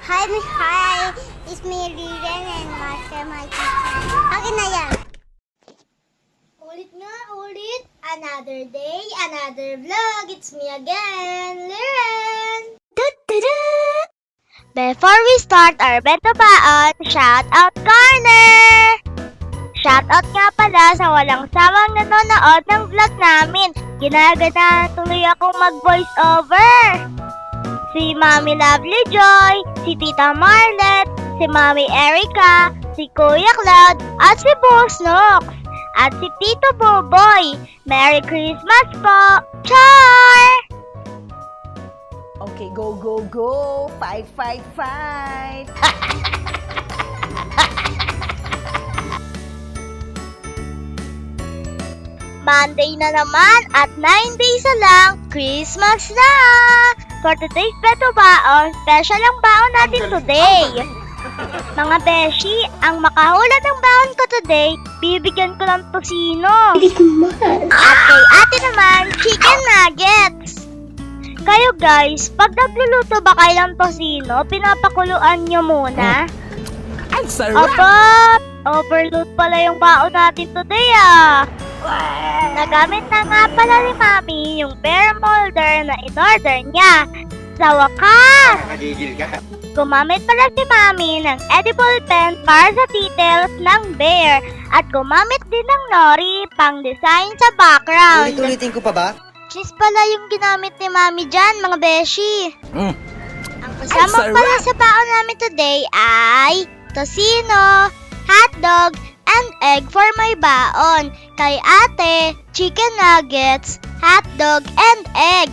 Hi! It's me, Riren, and Master Mikey. Akin na yan. Ulit nga, ulit. Another day, another vlog. It's me again, Liren. Before we start our Bento Baon, shout out corner! Shout out nga pala sa walang sawang nanonood ng vlog namin. Ginagana tuloy akong mag-voice over. Si Mami Lovely Joy, si Tita Marlet, si Mami Erica, si Kuya Cloud, at si Boss Nox, at si Tito Boboy. Merry Christmas po! Char! Okay, go, go, go! Fight, fight, fight! Monday na naman at 9 days na lang, Christmas na! For today's Bento Baon, special ang baon natin today. Mga beshi, ang makahula ng baon ko today, bibigyan ko ng tosino. At kay ate naman, chicken nuggets. Kayo guys, pag nagluluto ba kayo ng tosino, pinapakuluan nyo muna? Ang sarap! Aba, overload pala yung baon natin today ah. Nagamit na nga pala ni Mami yung bear molder na in-order niya. Sa wakas! Gumamit pala si Mami ng edible pen para sa details ng bear at gumamit din ng nori pang design sa background. Ulit-ulitin ko pa ba? Cheese pala yung ginamit ni Mami dyan, mga beshi. Ang kasama Ay, pala sarap! sa baon namin today ay tosino, hotdog, and egg for my baon. Kay ate, chicken nuggets, hotdog, and egg.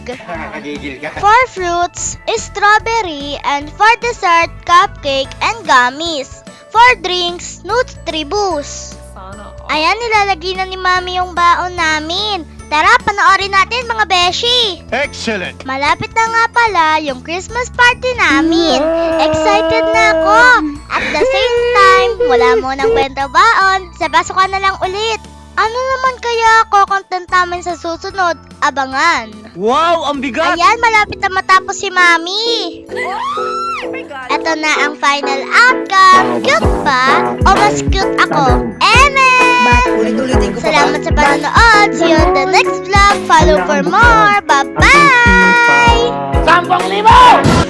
For fruits, strawberry, and for dessert, cupcake and gummies. For drinks, Nutribus. Ayan, nilalagay na ni Mami yung baon namin. Tara, panoorin natin mga beshi. Excellent! Malapit na nga pala yung Christmas party namin. Excited na ako. At the same time, wala mo ng bento baon. Sa pasukan na lang ulit. Ano naman kaya ko-content namin sa susunod? Abangan. Wow! Ang bigat! Ayan, malapit na matapos si Mami. Ito na ang final outcome. Cute ba? O mas cute ako? Amen! Ulit-ulitin ko pa ba? Salamat sa panonood. See you on the next vlog. Follow for more. Bye-bye! 10,000!